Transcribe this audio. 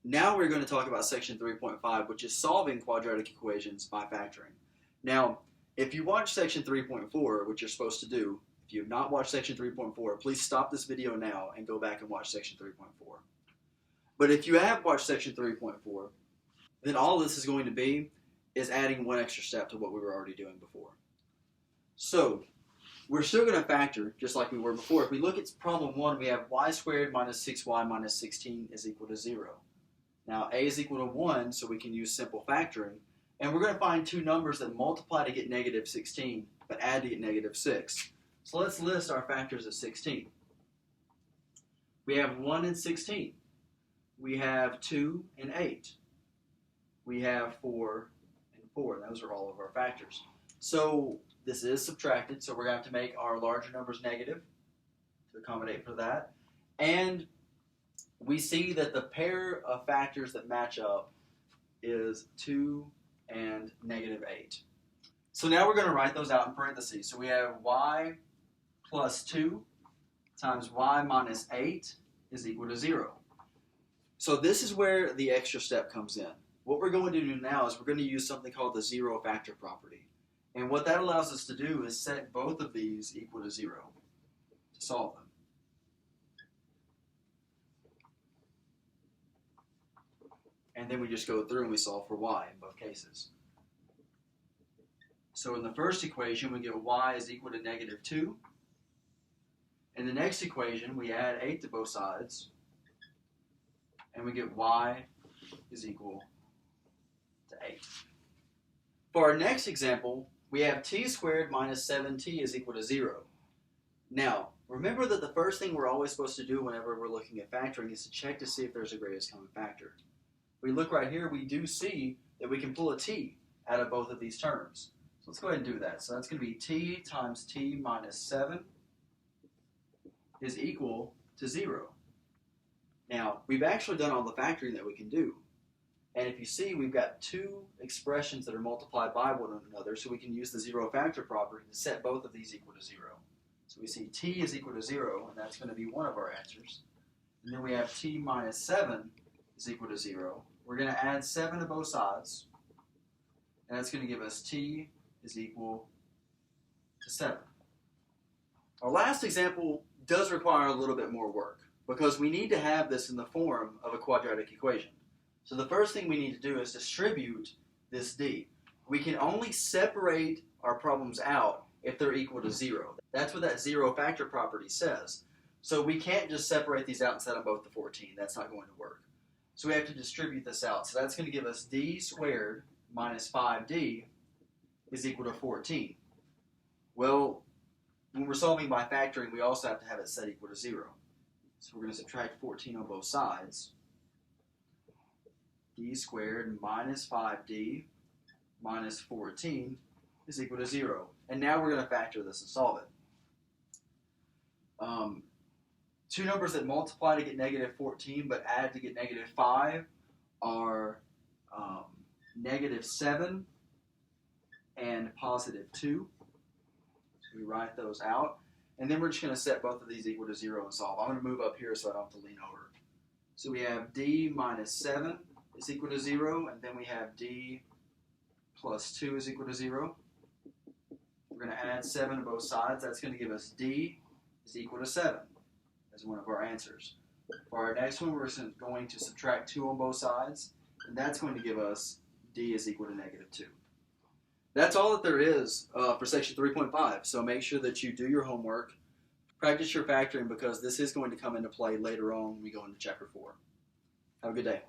Now we're going to talk about section 3.5, which is solving quadratic equations by factoring. Now, if you watch section 3.4, which you're supposed to do, if you have not watched section 3.4, please stop this video now and go back and watch section 3.4. But if you have watched section 3.4, then all this is going to be is adding one extra step to what we were already doing before. So, we're still going to factor just like we were before. If we look at problem 1, we have y squared minus 6y minus 16 is equal to 0. Now, a is equal to 1, so we can use simple factoring. And we're going to find two numbers that multiply to get negative 16, but add to get negative 6. So let's list our factors of 16. We have 1 and 16. We have 2 and 8. We have 4 and 4. Those are all of our factors. So this is subtracted, so we're going to have to make our larger numbers negative to accommodate for that. And we see that the pair of factors that match up is 2 and negative 8. So now we're going to write those out in parentheses. So we have y plus 2 times y minus 8 is equal to 0. So this is where the extra step comes in. What we're going to do now is we're going to use something called the zero factor property. And what that allows us to do is set both of these equal to 0 to solve them. And then we just go through and we solve for y in both cases. So in the first equation, we get y is equal to negative 2. In the next equation, we add 8 to both sides, and we get y is equal to 8. For our next example, we have t squared minus 7t is equal to 0. Now, remember that the first thing we're always supposed to do whenever we're looking at factoring is to check to see if there's a greatest common factor. We look right here, we do see that we can pull a t out of both of these terms. So let's go ahead and do that. So that's going to be t times t minus 7 is equal to 0. Now, we've actually done all the factoring that we can do. And if you see, we've got two expressions that are multiplied by one another, so we can use the zero factor property to set both of these equal to 0. So we see t is equal to 0, and that's going to be one of our answers. And then we have t minus 7 is equal to 0. We're going to add 7 to both sides, and that's going to give us t is equal to 7. Our last example does require a little bit more work because we need to have this in the form of a quadratic equation. So the first thing we need to do is distribute this d. We can only separate our problems out if they're equal to 0. That's what that zero factor property says. So we can't just separate these out and set them both to 14. That's not going to work. So we have to distribute this out. So that's going to give us d squared minus 5d is equal to 14. Well, when we're solving by factoring, we also have to have it set equal to 0. So we're going to subtract 14 on both sides. D squared minus 5d minus 14 is equal to 0. And now we're going to factor this and solve it. Two numbers that multiply to get negative 14 but add to get negative 5 are negative 7 and positive 2. So we write those out. And then we're just going to set both of these equal to 0 and solve. I'm going to move up here so I don't have to lean over. So we have d minus 7 is equal to 0, and then we have d plus 2 is equal to 0. We're going to add 7 to both sides. That's going to give us d is equal to 7 as one of our answers. For our next one, we're going to subtract 2 on both sides, and that's going to give us d is equal to negative 2. That's all that there is for section 3.5, so make sure that you do your homework, practice your factoring, because this is going to come into play later on when we go into chapter 4. Have a good day.